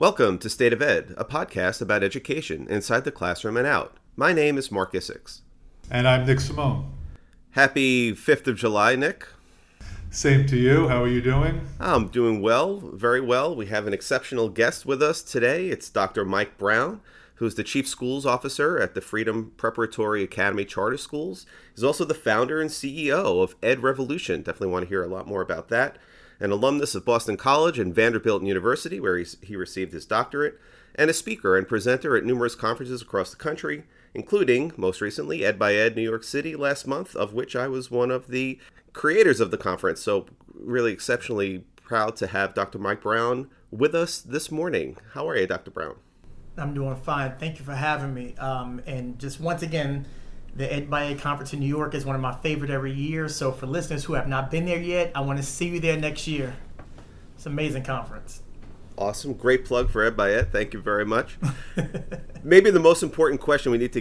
Welcome to State of Ed, a podcast about education inside the classroom and out. My name is Marc. And I'm Nick Simone. Happy 5th of July, Nick. Same to you. How are you doing? I'm doing well, very well. We have an exceptional guest with us today. It's Dr. Mike Brown, who's the Chief Schools Officer at the Freedom Preparatory Academy Charter Schools. He's also the founder and CEO of EdRevolution. Definitely want to hear a lot more about that. An alumnus of Boston College and Vanderbilt University, where he received his doctorate, and a speaker and presenter at numerous conferences across the country, including, most recently, Ed by Ed New York City last month, of which I was one of the creators of the conference. So really exceptionally proud to have Dr. Mike Brown with us this morning. How are you, Dr. Brown? I'm doing fine. Thank you for having me. And just once again, the Ed by Ed conference in New York is one of my favorite every year. So for listeners who have not been there yet, I want to see you there next year. It's an amazing conference. Awesome. Great plug for Ed by Ed. Thank you very much. Maybe the most important question we have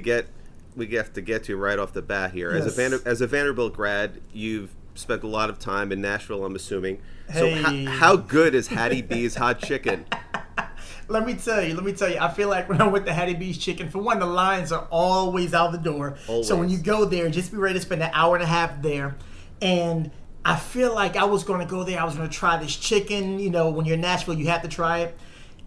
to get to right off the bat here. Yes. As a Vanderbilt grad, you've spent a lot of time in Nashville, I'm assuming. Hey. So how good is Hattie B's hot chicken? Let me tell you, I feel like when I'm with the Hattie B's chicken, for one, the lines are always out the door. Always. So when you go there, just be ready to spend an hour and a half there. And I feel like I was going to go there. I was going to try this chicken. You know, when you're in Nashville, you have to try it.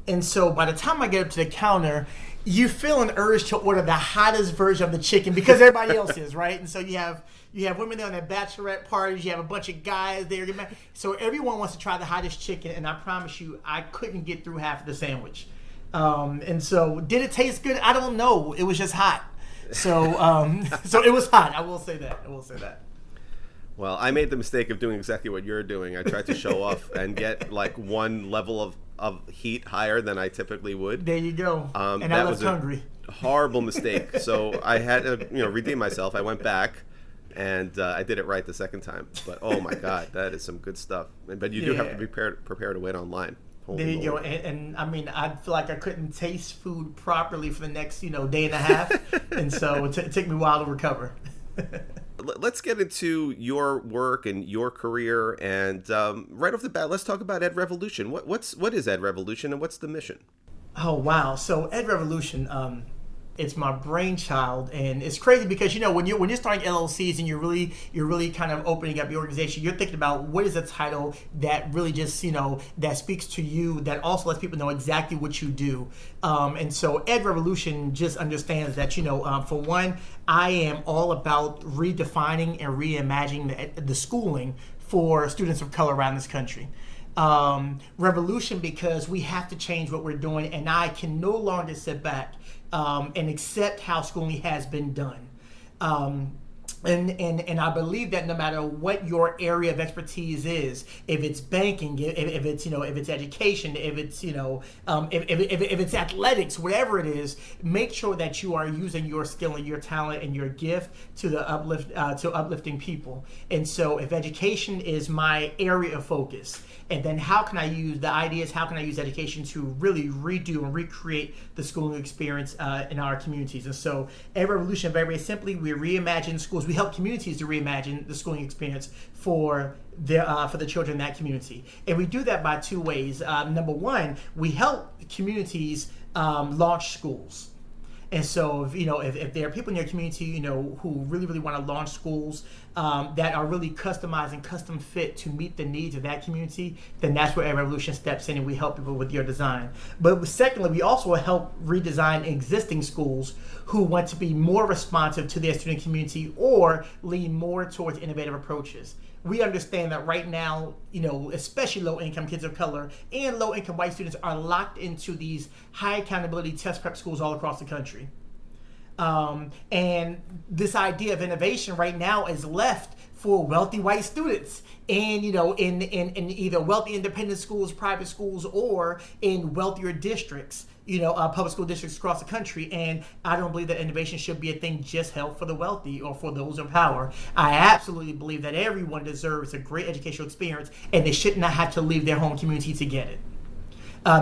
And so by the time I get up to the counter, you feel an urge to order the hottest version of the chicken because everybody else is, right? And so you have women there on their bachelorette parties. You have a bunch of guys there. So everyone wants to try the hottest chicken. And I promise you, I couldn't get through half of the sandwich. And so did it taste good? I don't know. It was just hot. So so it was hot. I will say that. Well, I made the mistake of doing exactly what you're doing. I tried to show off and get like one level of heat higher than I typically would. There you go. And I left hungry. Horrible mistake. So I had to redeem myself. I went back and I did it right the second time. But oh my God, that is some good stuff. But you do have to be prepared to wait online. Holy there you Lord. Go. And I mean, I feel like I couldn't taste food properly for the next, day and a half. And so it took me a while to recover. Let's get into your work and your career. And right off the bat, let's talk about EdRevolution. What is EdRevolution and what's the mission? Oh, wow. So EdRevolution, it's my brainchild, and it's crazy because when you're starting LLCs and you're really kind of opening up your organization, you're thinking about what is a title that really just that speaks to you, that also lets people know exactly what you do. And so EdRevolution just understands that for one, I am all about redefining and reimagining the schooling for students of color around this country. Revolution because we have to change what we're doing, and I can no longer sit back and accept how schooling has been done. And I believe that no matter what your area of expertise is, if it's banking, if it's education, if it's athletics, whatever it is, make sure that you are using your skill and your talent and your gift to uplifting people. And so, if education is my area of focus, and then how can I use education to really redo and recreate the schooling experience in our communities? And so, EdRevolution, very simply, we reimagine schools. We help communities to reimagine the schooling experience for the children in that community. And we do that by two ways. Number one, we help communities launch schools. And so, if there are people in your community, who really, really want to launch schools that are really customized and custom fit to meet the needs of that community, then that's where EdRevolution steps in and we help people with your design. But secondly, we also help redesign existing schools who want to be more responsive to their student community or lean more towards innovative approaches. We understand that right now, especially low-income kids of color and low-income white students are locked into these high accountability test prep schools all across the country. And this idea of innovation right now is left for wealthy white students and, in either wealthy independent schools, private schools, or in wealthier districts, public school districts across the country. And I don't believe that innovation should be a thing just held for the wealthy or for those in power. I absolutely believe that everyone deserves a great educational experience and they should not have to leave their home community to get it.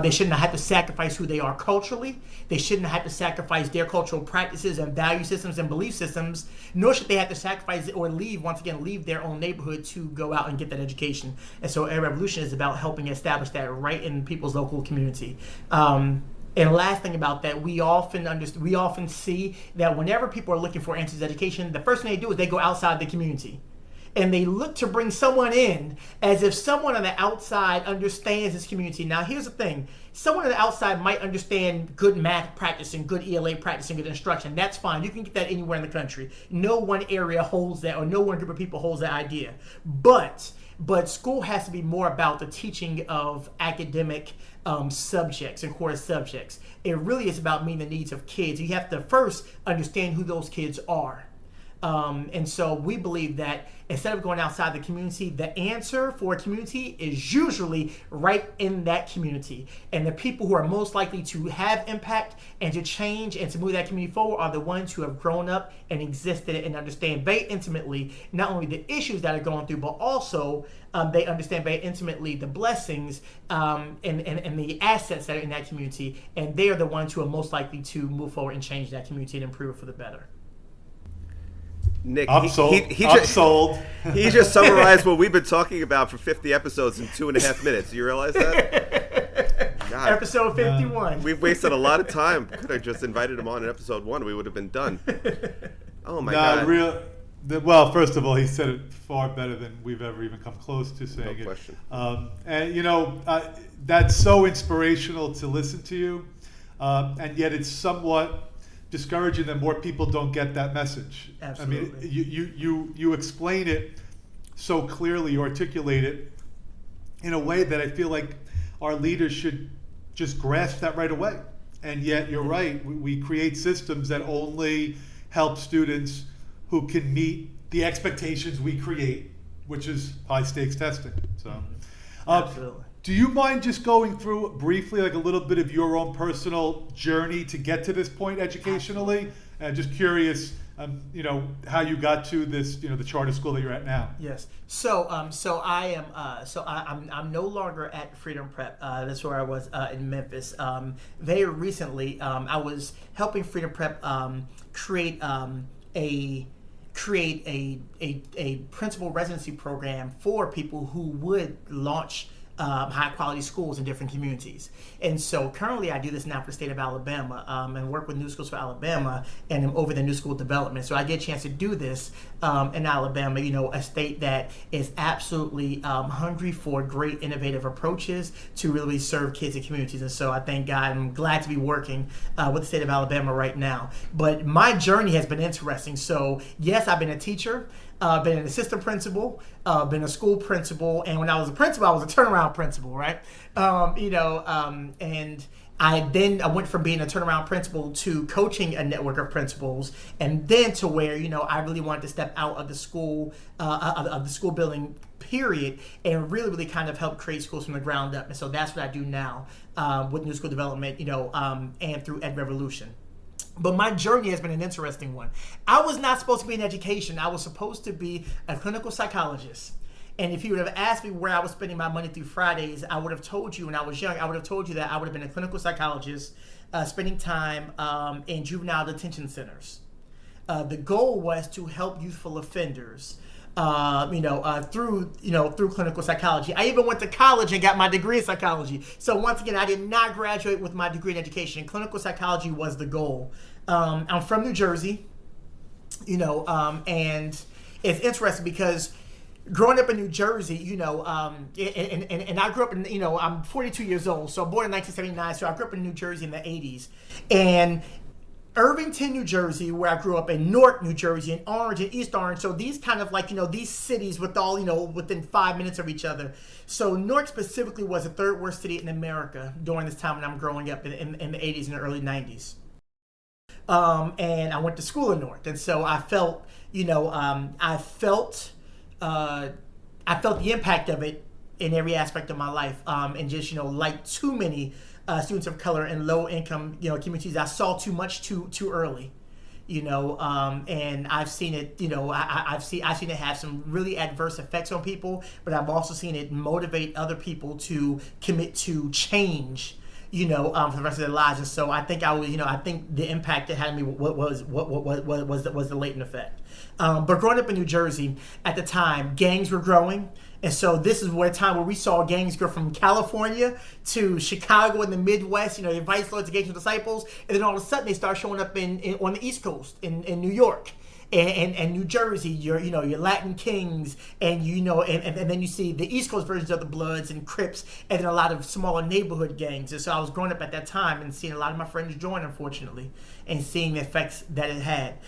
They shouldn't have to sacrifice who they are culturally. They shouldn't have to sacrifice their cultural practices and value systems and belief systems, nor should they have to sacrifice or leave their own neighborhood to go out and get that education. And so EdRevolution is about helping establish that right in people's local community. And last thing about that, we often see that whenever people are looking for answers to education, the first thing they do is they go outside the community. And they look to bring someone in as if someone on the outside understands this community. Now, here's the thing. Someone on the outside might understand good math practice and good ELA practice and good instruction. That's fine. You can get that anywhere in the country. No one area holds that, or no one group of people holds that idea. But school has to be more about the teaching of academic subjects and core subjects. It really is about meeting the needs of kids. You have to first understand who those kids are. And so we believe that instead of going outside the community, the answer for a community is usually right in that community. And the people who are most likely to have impact and to change and to move that community forward are the ones who have grown up and existed and understand very intimately not only the issues that are going through, but also they understand very intimately the blessings and the assets that are in that community. And they are the ones who are most likely to move forward and change that community and improve it for the better. Nick, Sold. He just summarized what we've been talking about for 50 episodes in 2.5 minutes. You realize that? God. Episode 51. We've wasted a lot of time. Could have just invited him on in episode 1. We would have been done. Oh, my God. Well, first of all, he said it far better than we've ever even come close to saying it. No question. And, that's so inspirational to listen to you. And yet it's somewhat discouraging that more people don't get that message. Absolutely. I mean, you explain it so clearly, you articulate it in a way that I feel like our leaders should just grasp that right away. And yet, you're right, we create systems that only help students who can meet the expectations we create, which is high stakes testing. So, Absolutely. Do you mind just going through briefly, like a little bit of your own personal journey to get to this point educationally? Just curious, how you got to this, the charter school that you're at now. Yes. So I'm no longer at Freedom Prep. That's where I was in Memphis. Very recently, I was helping Freedom Prep create a principal residency program for people who would launch high quality schools in different communities. And so currently I do this now for the state of Alabama and work with New Schools for Alabama and I'm over the new school development. So I get a chance to do this in Alabama, a state that is absolutely hungry for great innovative approaches to really serve kids and communities. And so I thank God, I'm glad to be working with the state of Alabama right now. But my journey has been interesting. So yes, I've been a teacher. Been an assistant principal, been a school principal, and when I was a principal, I was a turnaround principal, right? And I went from being a turnaround principal to coaching a network of principals, and then to where I really wanted to step out of the school of the school building period, and really kind of help create schools from the ground up. And so that's what I do now with New School Development, and through EdRevolution. But my journey has been an interesting one. I was not supposed to be in education. I was supposed to be a clinical psychologist. And if you would have asked me where I was spending my money through Fridays, I would have told you when I was young, I would have told you that I would have been a clinical psychologist spending time in juvenile detention centers. The goal was to help youthful offenders through clinical psychology. I even went to college and got my degree in psychology. So once again, I did not graduate with my degree in education. Clinical psychology was the goal. I'm from New Jersey, and it's interesting because growing up in New Jersey, and I grew up in, I'm 42 years old, so I'm born in 1979, so I grew up in New Jersey in the 80s. And Irvington, New Jersey, where I grew up, in Newark, New Jersey, and Orange and East Orange. So these kind of like, these cities with all, within 5 minutes of each other. So Newark specifically was the third worst city in America during this time when I'm growing up in the 80s and the early 90s. And I went to school in Newark. And so I felt, I felt the impact of it in every aspect of my life. And just, like too many students of color in low income, communities, I saw too much too early. And I've seen it, I've seen it have some really adverse effects on people, but I've also seen it motivate other people to commit to change, for the rest of their lives. And so I think I think the impact it had on me was the latent effect. But growing up in New Jersey at the time, gangs were growing. And so this is where a time where we saw gangs go from California to Chicago in the Midwest, the Vice Lords, Engagement Disciples, and then all of a sudden they start showing up on the East Coast in New York and New Jersey, your Latin Kings, and and then you see the East Coast versions of the Bloods and Crips, and then a lot of smaller neighborhood gangs. And so I was growing up at that time and seeing a lot of my friends join, unfortunately, and seeing the effects that it had.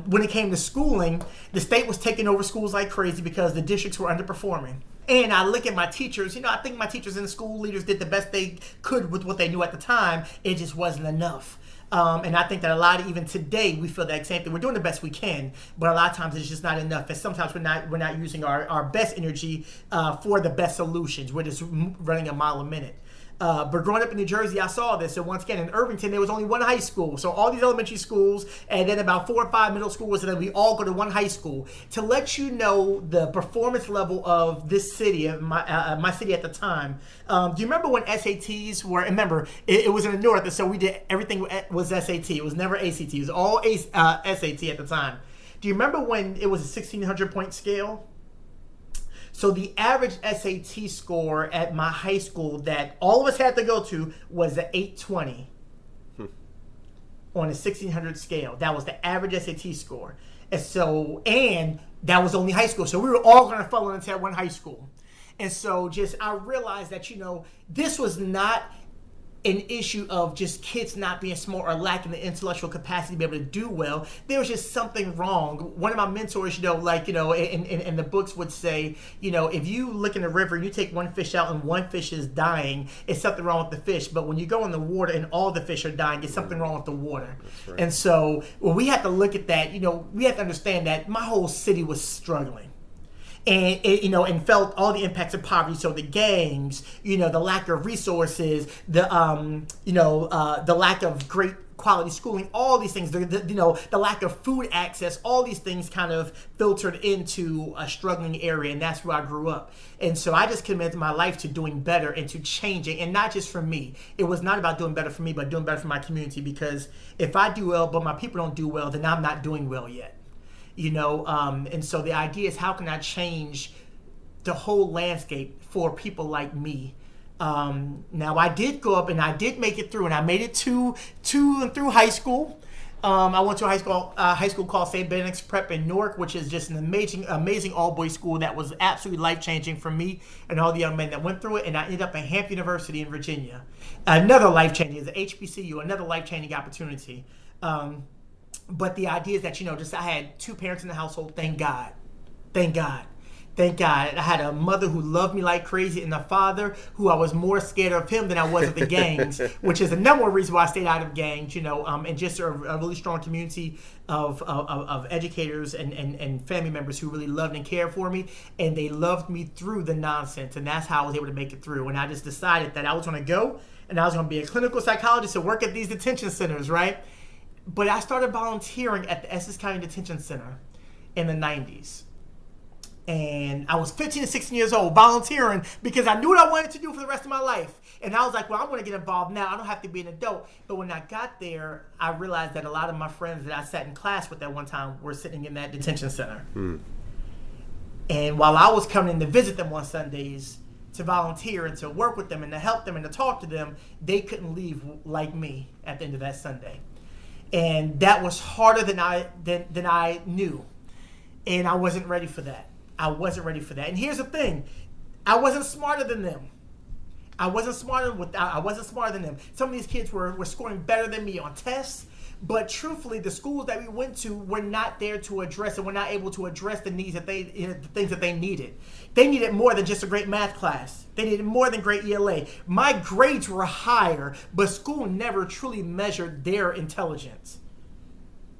When it came to schooling, the state was taking over schools like crazy because the districts were underperforming. And I look at my teachers, I think my teachers and school leaders did the best they could with what they knew at the time. It just wasn't enough. And I think that a lot of, even today, we feel that same thing. We're doing the best we can, but a lot of times it's just not enough. And sometimes we're not using our best energy for the best solutions. We're just running a mile a minute. But growing up in New Jersey, I saw this. And once again, in Irvington, there was only one high school. So all these elementary schools, and then about 4 or 5 middle schools, and then we all go to one high school. To let you know the performance level of this city, my city at the time. Do you remember when SATs were? Remember, it was in the north, and so we did everything was SAT. It was never ACT. It was all SAT at the time. Do you remember when it was a 1,600-point scale? So the average SAT score at my high school that all of us had to go to was an 820 on a 1,600 scale. That was the average SAT score. And that was only high school. So we were all going to fall into that one high school. And so I realized that, this was not an issue of just kids not being smart or lacking the intellectual capacity to be able to do well. There was just something wrong. One of my mentors, in the books would say, if you look in the river and you take one fish out and one fish is dying, it's something wrong with the fish. But when you go in the water and all the fish are dying, it's something wrong with the water. Right. And so we have to look at that. We have to understand that my whole city was struggling. And felt all the impacts of poverty. So the gangs, the lack of resources, the lack of great quality schooling, all these things, the lack of food access, all these things kind of filtered into a struggling area, and that's where I grew up. And so I just committed my life to doing better and to changing, and not just for me. It was not about doing better for me, but doing better for my community, because if I do well, but my people don't do well, then I'm not doing well yet. And so the idea is, how can I change the whole landscape for people like me? Now I did go up and I did make it through, and I made it to and through high school. I went to a high school called St. Benedict's Prep in Newark, which is just an amazing all-boys school that was absolutely life-changing for me and all the young men that went through it. And I ended up at Hampton University in Virginia. Another life-changing, is HBCU, another life-changing opportunity. But the idea is that, I had 2 parents in the household. Thank God. I had a mother who loved me like crazy, and a father who I was more scared of him than I was of the gangs, which is the number one reason why I stayed out of gangs, and just a really strong community of educators and family members who really loved and cared for me, and they loved me through the nonsense, and that's how I was able to make it through. And I just decided that I was going to go, and I was going to be a clinical psychologist and work at these detention centers, right? But I started volunteering at the Essex County Detention Center in the 90s. And I was 15 and 16 years old, volunteering because I knew what I wanted to do for the rest of my life. And I was like, well, I'm going to get involved now. I don't have to be an adult. But when I got there, I realized that a lot of my friends that I sat in class with at one time were sitting in that detention center. And while I was coming in to visit them on Sundays to volunteer and to work with them and to help them and to talk to them, they couldn't leave like me at the end of that Sunday. And that was harder than I knew. And I wasn't ready for that. And here's the thing. I wasn't smarter than them. I wasn't smarter than them. Some of these kids were scoring better than me on tests. But truthfully, the schools that we went to were not there to address, and were not able to address the needs that the things that they needed. They needed more than just a great math class. They needed more than great ELA. My grades were higher, but school never truly measured their intelligence.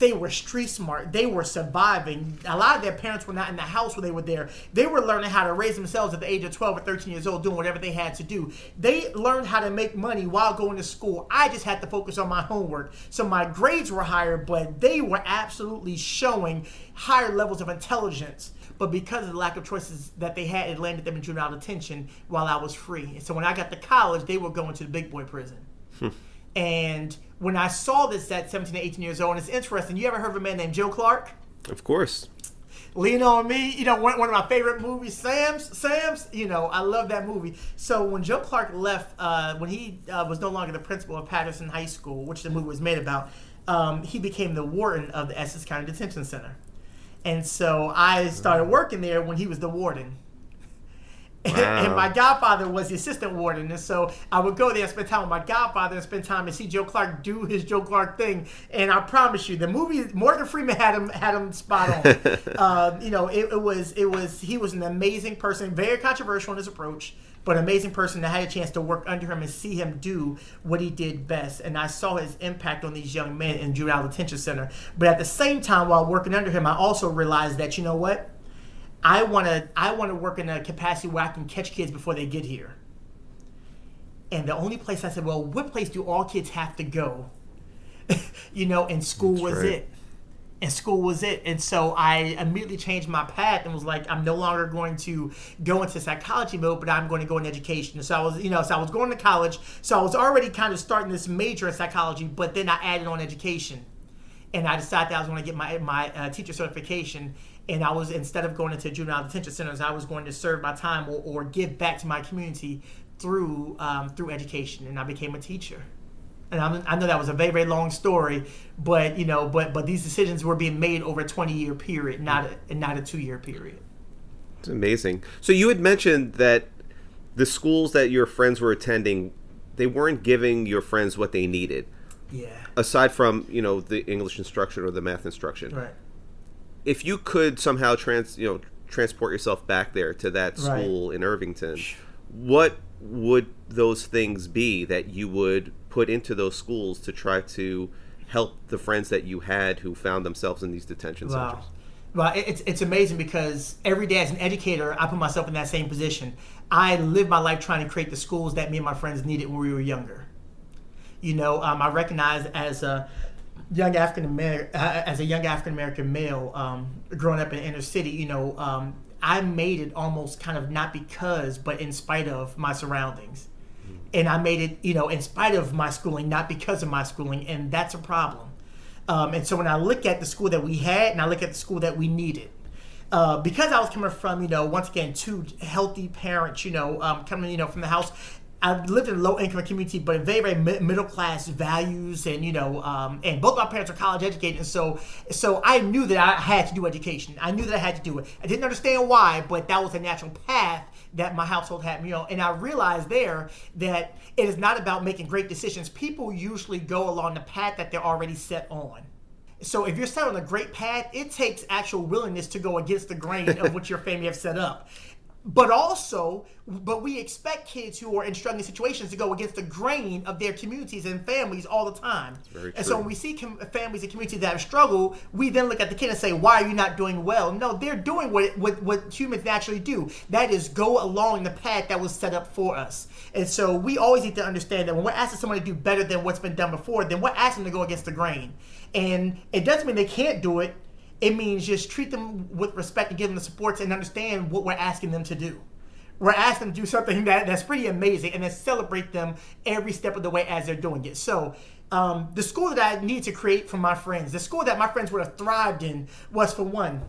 They were street smart. They were surviving. A lot of their parents were not in the house when they were there. They were learning how to raise themselves at the age of 12 or 13 years old, doing whatever they had to do. They learned how to make money while going to school. I just had to focus on my homework. So my grades were higher, but they were absolutely showing higher levels of intelligence. But because of the lack of choices that they had, it landed them in juvenile detention while I was free. And so when I got to college, they were going to the big boy prison. And when I saw this at 17 to 18 years old, and it's interesting, you ever heard of a man named Joe Clark? Of course. Lean on Me, one of my favorite movies, Sam's, I love that movie. So when Joe Clark left, when he was no longer the principal of Patterson High School, which the movie was made about, he became the warden of the Essex County Detention Center. And so I started working there when he was the warden. Wow. And my godfather was the assistant warden, and so I would go there and spend time with my godfather and spend time and see Joe Clark do his Joe Clark thing. And I promise you, the movie Morgan Freeman had him spot on. He was an amazing person, very controversial in his approach, but an amazing person that had a chance to work under him and see him do what he did best. And I saw his impact on these young men in juvenile detention center. But at the same time, while working under him, I also realized that, you know what? I want to work in a capacity where I can catch kids before they get here. And the only place I said, well, what place do all kids have to go? And school That's was right. it. And school was it. And so I immediately changed my path and was like, I'm no longer going to go into psychology mode, but I'm going to go in education. And so I was going to college. So I was already kind of starting this major in psychology, but then I added on education. And I decided that I was going to get my teacher certification. And I was, instead of going into juvenile detention centers, I was going to serve my time or give back to my community through education. And I became a teacher. And I know that was a very, very long story, but these decisions were being made over a 20-year period, not a 2-year period. It's amazing. So you had mentioned that the schools that your friends were attending, they weren't giving your friends what they needed. Yeah. Aside from, the English instruction or the math instruction. Right. If you could somehow transport yourself back there to that school in Irvington, what would those things be that you would put into those schools to try to help the friends that you had who found themselves in these detention centers? Well, it's amazing because every day as an educator, I put myself in that same position. I live my life trying to create the schools that me and my friends needed when we were younger. I recognize as a young African American male, growing up in the inner city, I made it almost kind of not because, but in spite of my surroundings. And I made it, in spite of my schooling, not because of my schooling, and that's a problem. And so when I look at the school that we had and I look at the school that we needed, because I was coming from, once again, two healthy parents, coming, from the house, I lived in a low-income community, but very, very middle-class values, and and both my parents are college educated, and so I knew that I had to do education. I knew that I had to do it. I didn't understand why, but that was a natural path that my household had me on, and I realized there that it is not about making great decisions. People usually go along the path that they're already set on. So if you're set on a great path, it takes actual willingness to go against the grain of what your family have set up. But we expect kids who are in struggling situations to go against the grain of their communities and families all the time. And so when we see families and communities that have struggled, we then look at the kid and say, why are you not doing well? No, they're doing what humans naturally do. That is go along the path that was set up for us. And so we always need to understand that when we're asking someone to do better than what's been done before, then we're asking them to go against the grain. And it doesn't mean they can't do it. It means just treat them with respect and give them the supports and understand what we're asking them to do. We're asking them to do something that's pretty amazing and then celebrate them every step of the way as they're doing it. So the school that I need to create for my friends, the school that my friends would have thrived in was, for one,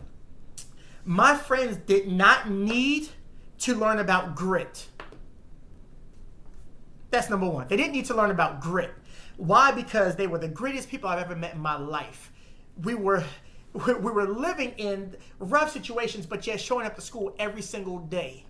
my friends did not need to learn about grit. That's number one. They didn't need to learn about grit. Why? Because they were the greatest people I've ever met in my life. We were living in rough situations, but yet showing up to school every single day.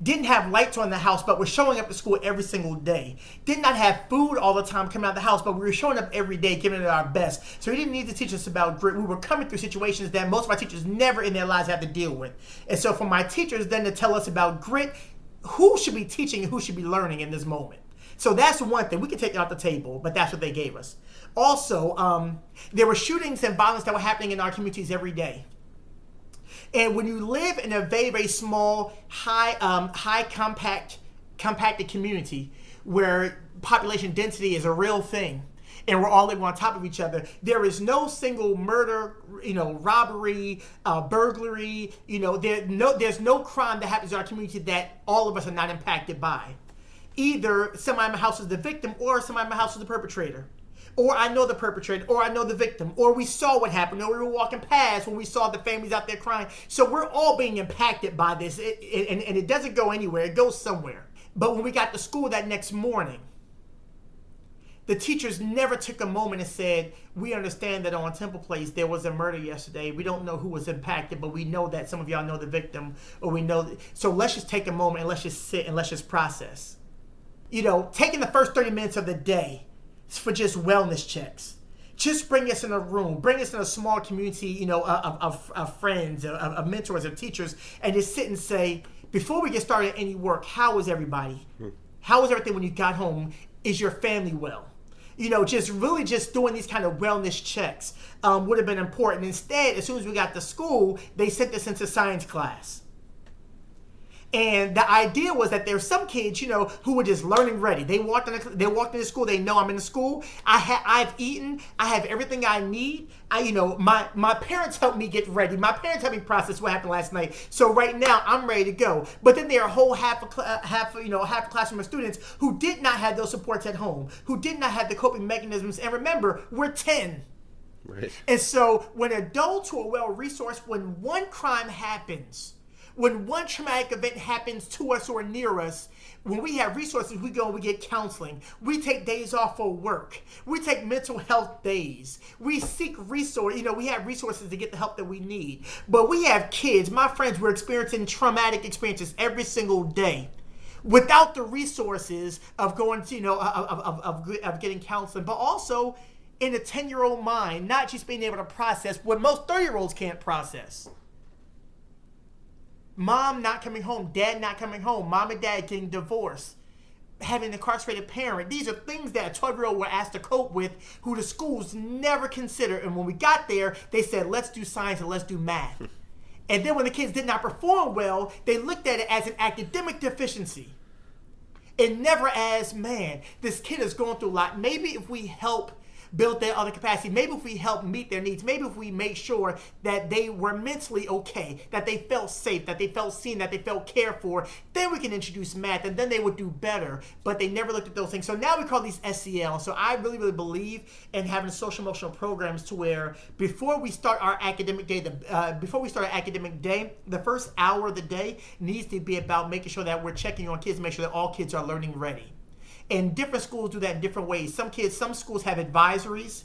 Didn't have lights on the house, but we're showing up to school every single day. Did not have food all the time coming out of the house, but we were showing up every day, giving it our best. So we didn't need to teach us about grit. We were coming through situations that most of our teachers never in their lives have to deal with. And so for my teachers then to tell us about grit, who should be teaching and who should be learning in this moment? So that's one thing. We can take it off the table, but that's what they gave us. Also, there were shootings and violence that were happening in our communities every day. And when you live in a very, very small, high compacted community where population density is a real thing, and we're all living on top of each other, there is no single murder, robbery, burglary, there's no crime that happens in our community that all of us are not impacted by. Either somebody in my house is the victim, or somebody in my house is the perpetrator. Or I know the perpetrator, or I know the victim, or we saw what happened, or we were walking past when we saw the families out there crying. So we're all being impacted by this, and it doesn't go anywhere, it goes somewhere. But when we got to school that next morning, the teachers never took a moment and said, we understand that on Temple Place there was a murder yesterday. We don't know who was impacted, but we know that some of y'all know the victim, or we know. So let's just take a moment and let's just sit and let's just process. Taking the first 30 minutes of the day for just wellness checks. Just bring us in a room, bring us in a small community, of friends, of mentors, of teachers, and just sit and say, before we get started any work, how is everybody? How was everything when you got home? Is your family well? Just doing these kind of wellness checks would have been important. Instead, as soon as we got to school, they sent us into science class. And the idea was that there were some kids, who were just learning ready. They walked into school. They know I'm in the school. I've eaten. I have everything I need. My parents helped me get ready. My parents helped me process what happened last night. So right now I'm ready to go. But then there are a whole half a classroom of students who did not have those supports at home, who did not have the coping mechanisms. And remember, we're 10. Right. And so when adults who are well-resourced, when one crime happens, when one traumatic event happens to us or near us, when we have resources, we go and we get counseling. We take days off for work. We take mental health days. We seek resources. We have resources to get the help that we need. But we have kids, my friends, we're experiencing traumatic experiences every single day without the resources of going to, of getting counseling, but also in a 10-year-old mind, not just being able to process what most 30-year-olds can't process. Mom not coming home, dad not coming home, mom and dad getting divorced, having an incarcerated parent. These are things that a 12-year-old were asked to cope with, who the schools never considered. And when we got there, they said, let's do science and let's do math. And then when the kids did not perform well, they looked at it as an academic deficiency. And never as, man, this kid is going through a lot. Maybe if we help build their other capacity, maybe if we help meet their needs, maybe if we make sure that they were mentally okay, that they felt safe, that they felt seen, that they felt cared for, then we can introduce math and then they would do better. But they never looked at those things. So now we call these SEL. So I really, really believe in having social emotional programs to where before we start our academic day, the first hour of the day needs to be about making sure that we're checking on kids, make sure that all kids are learning ready. And different schools do that in different ways. Some schools have advisories,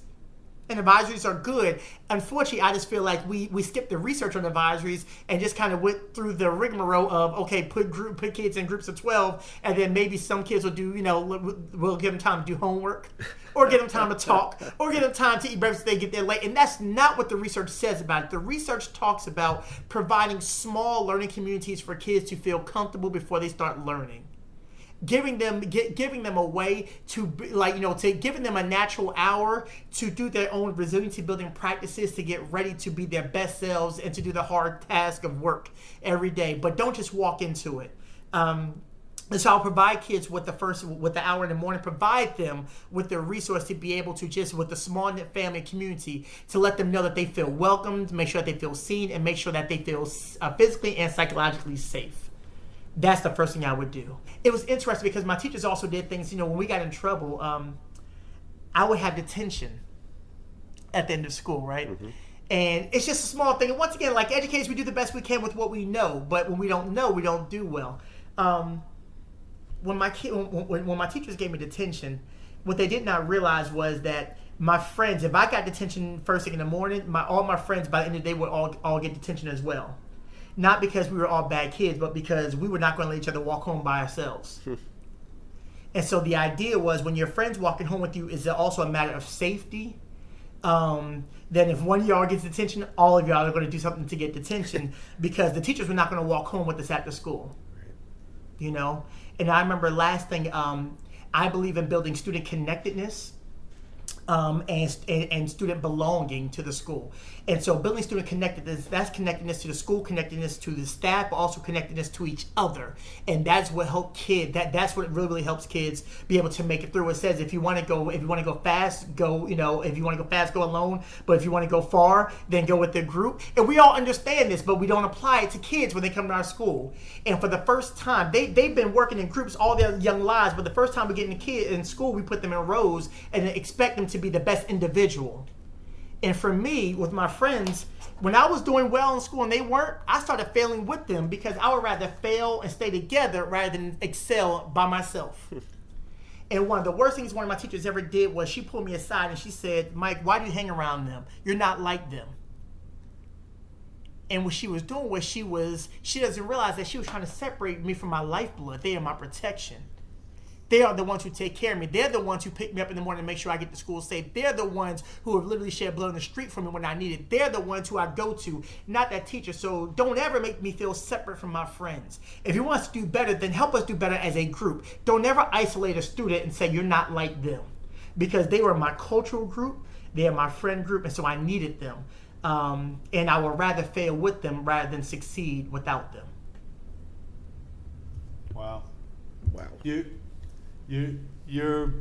and advisories are good. Unfortunately, I just feel like we skipped the research on advisories and just kind of went through the rigmarole of, okay, put kids in groups of 12, and then maybe some kids will do, we'll give them time to do homework, or give them time to talk, or give them time to eat breakfast if they get there late. And that's not what the research says about it. The research talks about providing small learning communities for kids to feel comfortable before they start learning. Giving them a way to giving them a natural hour to do their own resiliency building practices to get ready to be their best selves and to do the hard task of work every day. But don't just walk into it. And so I'll provide kids with the hour in the morning, provide them with the resource to be able to just with the small knit family community to let them know that they feel welcomed, make sure that they feel seen, and make sure that they feel physically and psychologically safe. That's the first thing I would do. It was interesting because my teachers also did things, when we got in trouble, I would have detention at the end of school, right? Mm-hmm. And it's just a small thing. And once again, like educators, we do the best we can with what we know. But when we don't know, we don't do well. When my teachers gave me detention, what they did not realize was that my friends, if I got detention first thing in the morning, all my friends by the end of the day would all get detention as well. Not because we were all bad kids, but because we were not going to let each other walk home by ourselves. And so the idea was when your friends walking home with you is also a matter of safety. Then if one of y'all gets detention, all of y'all are going to do something to get detention because the teachers were not going to walk home with us after school. And I remember last thing, I believe in building student connectedness and student belonging to the school. And so building student connectedness, that's connectedness to the school, connectedness to the staff, but also connectedness to each other. And that's what help kids, that's what really helps kids be able to make it through. It says if you want to go fast, go, if you want to go fast, go alone. But if you want to go far, then go with the group. And we all understand this, but we don't apply it to kids when they come to our school. And for the first time, they've been working in groups all their young lives, but the first time we get a kid in school, we put them in rows and expect them to be the best individual. And for me, with my friends, when I was doing well in school and they weren't, I started failing with them because I would rather fail and stay together rather than excel by myself. And one of the worst things one of my teachers ever did was she pulled me aside and she said, Mike, why do you hang around them? You're not like them. And what she was doing was she doesn't realize that she was trying to separate me from my lifeblood. They are my protection. They are the ones who take care of me. They're the ones who pick me up in the morning and make sure I get to school safe. They're the ones who have literally shed blood on the street for me when I need it. They're the ones who I go to, not that teacher. So don't ever make me feel separate from my friends. If you want us to do better, then help us do better as a group. Don't ever isolate a student and say you're not like them. Because they were my cultural group. They are my friend group. And so I needed them. And I would rather fail with them rather than succeed without them. Wow. Wow. You're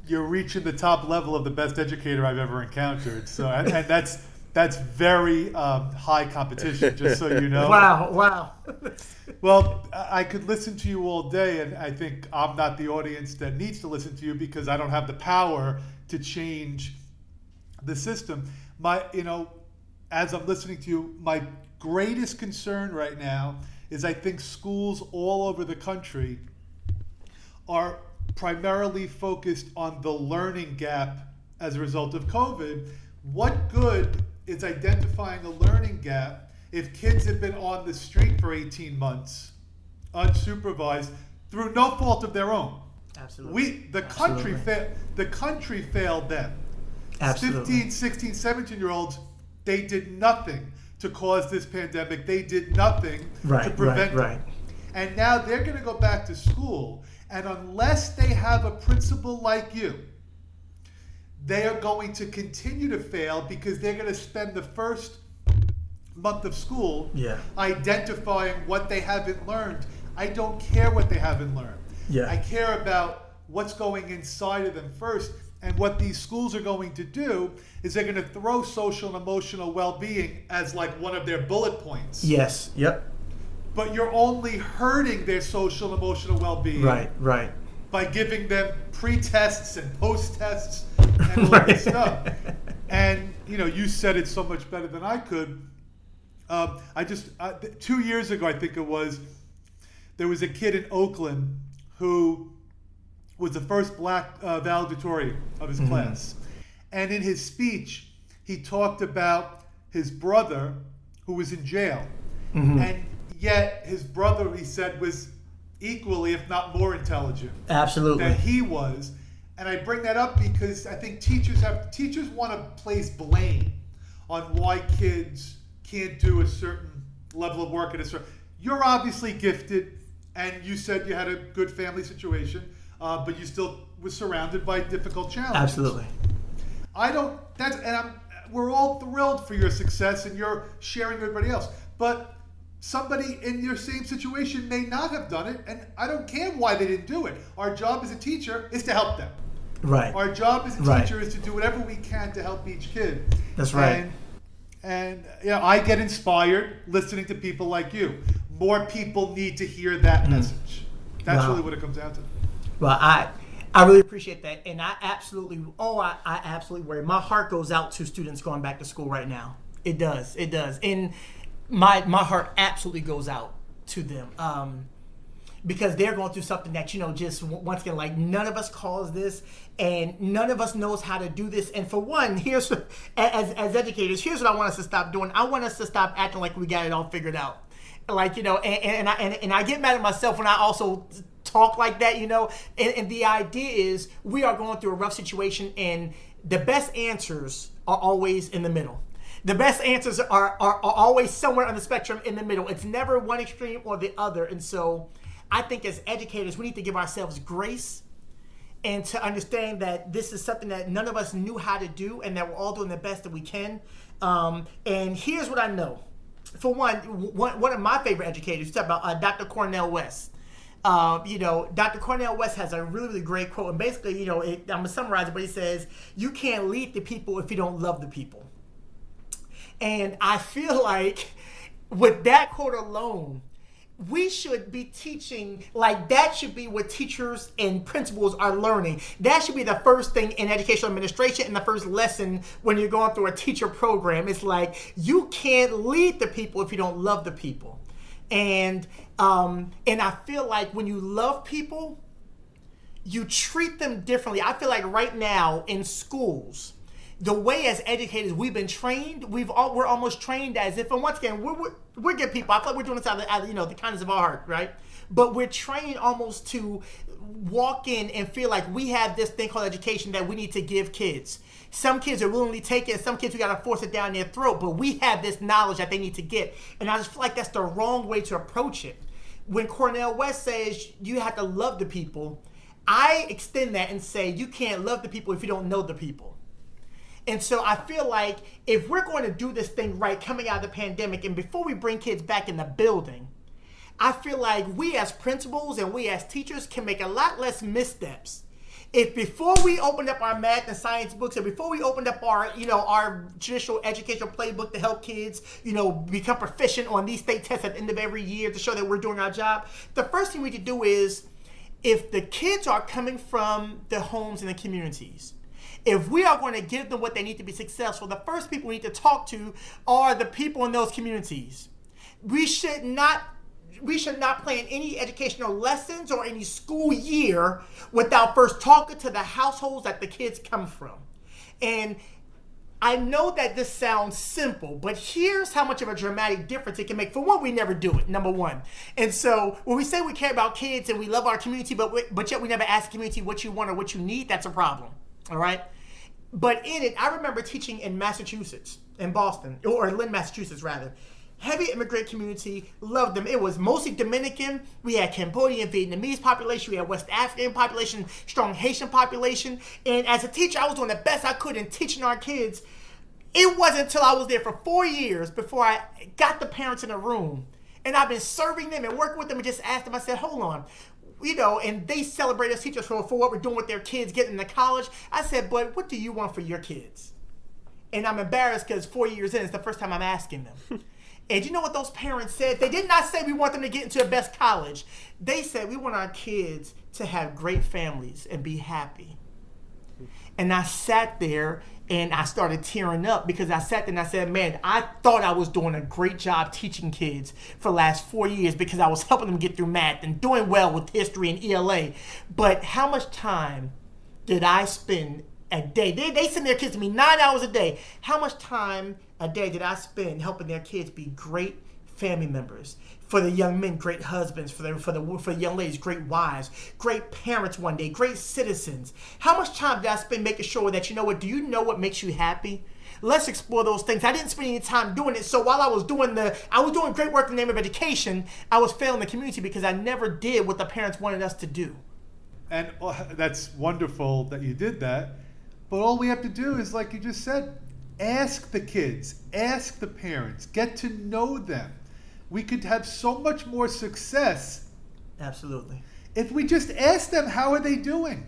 reaching the top level of the best educator I've ever encountered. So and that's very high competition, just so you know. Wow. Well, I could listen to you all day, and I think I'm not the audience that needs to listen to you because I don't have the power to change the system. As I'm listening to you, my greatest concern right now is I think schools all over the country are primarily focused on the learning gap as a result of COVID. What good is identifying a learning gap if kids have been on the street for 18 months, unsupervised, through no fault of their own? Absolutely. The country failed them. Absolutely. 15, 16, 17-year-olds, they did nothing to cause this pandemic. They did nothing to prevent it. And now they're going to go back to school. And unless they have a principal like you, they are going to continue to fail because they're going to spend the first month of school identifying what they haven't learned. I don't care what they haven't learned. I care about what's going inside of them first. And what these schools are going to do is they're going to throw social and emotional well-being as like one of their bullet points. Yes. Yep. But you're only hurting their social and emotional well-being. Right. By giving them pre-tests and post-tests and all this stuff. And, you said it so much better than I could. 2 years ago, I think it was, there was a kid in Oakland who was the first black valedictorian of his class. And in his speech, he talked about his brother who was in jail. And yet his brother, he said, was equally, if not more intelligent than he was. And I bring that up because I think teachers want to place blame on why kids can't do a certain level of work You're obviously gifted, and you said you had a good family situation, but you still were surrounded by difficult challenges. Absolutely. We're all thrilled for your success, and you're sharing with everybody else. But somebody in your same situation may not have done it, and I don't care why they didn't do it. Our job as a teacher is to help them. Right. Our job as a teacher is to do whatever we can to help each kid. That's right. And I get inspired listening to people like you. More people need to hear that message. That's really what it comes down to. Well, I really appreciate that, and I absolutely worry. My heart goes out to students going back to school right now. It does, and my heart absolutely goes out to them because they're going through something that just once again, like, none of us caused this, and none of us knows how to do this. And for one, here's as educators, here's what I want us to stop doing. I want us to stop acting like we got it all figured out. Like, and I get mad at myself when I also talk like that, and the idea is we are going through a rough situation, and the best answers are always in the middle. The best answers are always somewhere on the spectrum in the middle. It's never one extreme or the other. And so I think as educators, we need to give ourselves grace and to understand that this is something that none of us knew how to do, and that we're all doing the best that we can. And here's what I know. For one of my favorite educators, you talk about Dr. Cornel West. Dr. Cornel West has a really, really great quote, and basically, I'm gonna summarize it, but he says, "You can't lead the people if you don't love the people." And I feel like with that quote alone, we should be teaching, like that should be what teachers and principals are learning. That should be the first thing in educational administration and the first lesson when you're going through a teacher program. It's like, you can't lead the people if you don't love the people. And I feel like when you love people, you treat them differently. I feel like right now in schools, the way as educators we've been trained, we're almost trained as if, and once again, we're good people. I feel like we're doing this out of the kindness of our heart, right? But we're trained almost to walk in and feel like we have this thing called education that we need to give kids. Some kids are willingly take it, and some kids we gotta force it down their throat, but we have this knowledge that they need to get. And I just feel like that's the wrong way to approach it. When Cornel West says you have to love the people, I extend that and say you can't love the people if you don't know the people. And so I feel like if we're going to do this thing right coming out of the pandemic, and before we bring kids back in the building, I feel like we as principals and we as teachers can make a lot less missteps. If before we opened up our math and science books, and before we opened up our traditional educational playbook to help kids, become proficient on these state tests at the end of every year to show that we're doing our job, the first thing we could do is, if the kids are coming from the homes and the communities, if we are going to give them what they need to be successful, the first people we need to talk to are the people in those communities. We should not plan any educational lessons or any school year without first talking to the households that the kids come from. And I know that this sounds simple, but here's how much of a dramatic difference it can make. For one, we never do it, number one. And so when we say we care about kids and we love our community, but yet we never ask the community what you want or what you need, that's a problem. All right? But in it, I remember teaching in Massachusetts, in Boston, or Lynn, Massachusetts, rather. Heavy immigrant community, loved them. It was mostly Dominican. We had Cambodian, Vietnamese population. We had West African population, strong Haitian population. And as a teacher, I was doing the best I could in teaching our kids. It wasn't until I was there for 4 years before I got the parents in a room. And I've been serving them and working with them and just asked them, I said, hold on. And they celebrate us teachers for what we're doing with their kids getting into college. I said, but what do you want for your kids? And I'm embarrassed because 4 years in, it's the first time I'm asking them. And you know what those parents said? They did not say we want them to get into the best college. They said we want our kids to have great families and be happy. And I sat there and I started tearing up because I sat there and I said, man, I thought I was doing a great job teaching kids for the last 4 years because I was helping them get through math and doing well with history and ELA. But how much time did I spend a day? They send their kids to me 9 hours a day. How much time a day did I spend helping their kids be great family members? For the young men, great husbands. For the young ladies, great wives. Great parents one day. Great citizens. How much time did I spend making sure that, do you know what makes you happy? Let's explore those things. I didn't spend any time doing it. So while I was doing great work in the name of education, I was failing the community because I never did what the parents wanted us to do. And that's wonderful that you did that. But all we have to do is, like you just said, ask the kids, ask the parents, get to know them. We could have so much more success. Absolutely. If we just ask them, how are they doing?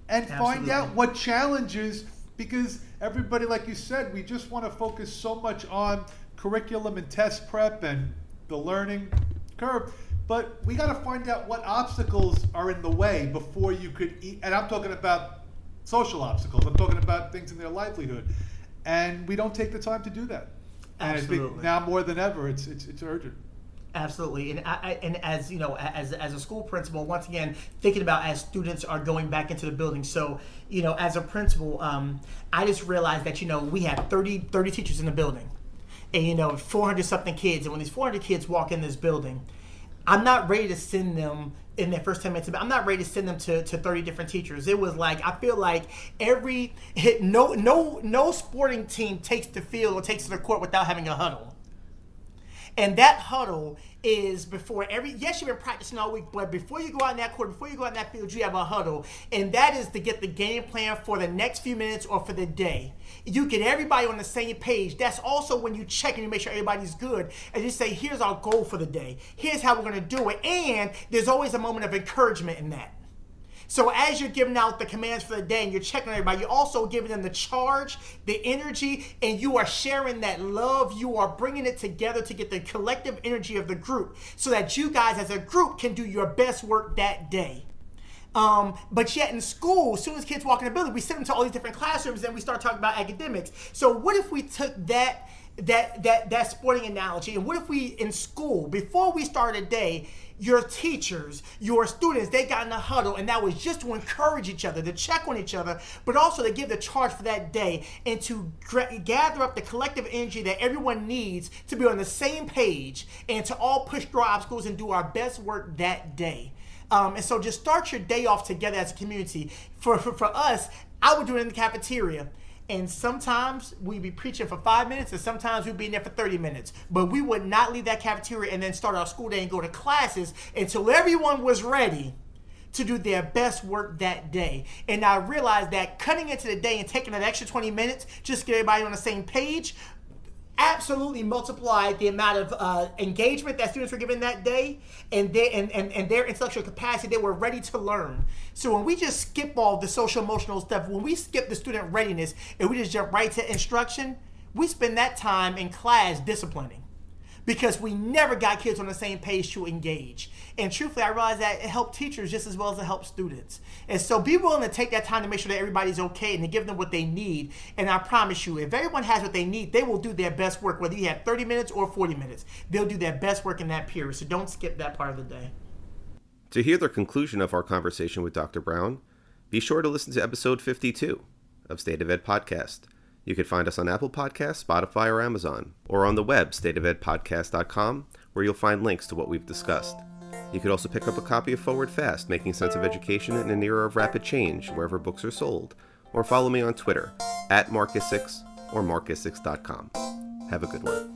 And Absolutely. Find out what challenges, because everybody, like you said, we just want to focus so much on curriculum and test prep and the learning curve. But we got to find out what obstacles are in the way before you could eat. And I'm talking about social obstacles. I'm talking about things in their livelihood. And we don't take the time to do that. And Absolutely. I think now more than ever, it's urgent. Absolutely, and as as a school principal, once again, thinking about as students are going back into the building. So, as a principal, I just realized that we have 30 teachers in the building, and 400 something kids. And when these 400 kids walk in this building, I'm not ready to send them in their first 10 minutes. I'm not ready to send them to 30 different teachers. It was like, I feel like no sporting team takes the field or takes to the court without having a huddle. And that huddle is before yes, you've been practicing all week, but before you go out in that court, before you go out in that field, you have a huddle. And that is to get the game plan for the next few minutes or for the day. You get everybody on the same page. That's also when you check and you make sure everybody's good. And you say, here's our goal for the day. Here's how we're going to do it. And there's always a moment of encouragement in that. So as you're giving out the commands for the day and you're checking on everybody, you're also giving them the charge, the energy, and you are sharing that love. You are bringing it together to get the collective energy of the group so that you guys as a group can do your best work that day. But yet in school, as soon as kids walk in the building, we send them to all these different classrooms and we start talking about academics. So what if we took that sporting analogy, and what if we in school, before we start a day, your teachers, your students, they got in a huddle, and that was just to encourage each other, to check on each other, but also to give the charge for that day and to gather up the collective energy that everyone needs to be on the same page and to all push through our obstacles and do our best work that day. And so just start your day off together as a community. For us, I would do it in the cafeteria. And sometimes we'd be preaching for 5 minutes, and sometimes we'd be in there for 30 minutes. But we would not leave that cafeteria and then start our school day and go to classes until everyone was ready to do their best work that day. And I realized that cutting into the day and taking an extra 20 minutes just to get everybody on the same page absolutely multiplied the amount of engagement that students were given that day and their intellectual capacity. They were ready to learn. So when we just skip all the social emotional stuff, when we skip the student readiness and we just jump right to instruction, we spend that time in class disciplining because we never got kids on the same page to engage. And truthfully, I realized that it helped teachers just as well as it helped students. And so be willing to take that time to make sure that everybody's okay and to give them what they need. And I promise you, if everyone has what they need, they will do their best work, whether you have 30 minutes or 40 minutes. They'll do their best work in that period. So don't skip that part of the day. To hear the conclusion of our conversation with Dr. Brown, be sure to listen to episode 52 of State of Ed Podcast. You can find us on Apple Podcasts, Spotify, or Amazon, or on the web, stateofedpodcast.com, where you'll find links to what we've discussed. You could also pick up a copy of Forward Fast, Making Sense of Education in an Era of Rapid Change, wherever books are sold, or follow me on Twitter, @Marcus6 or Marcus6.com. Have a good one.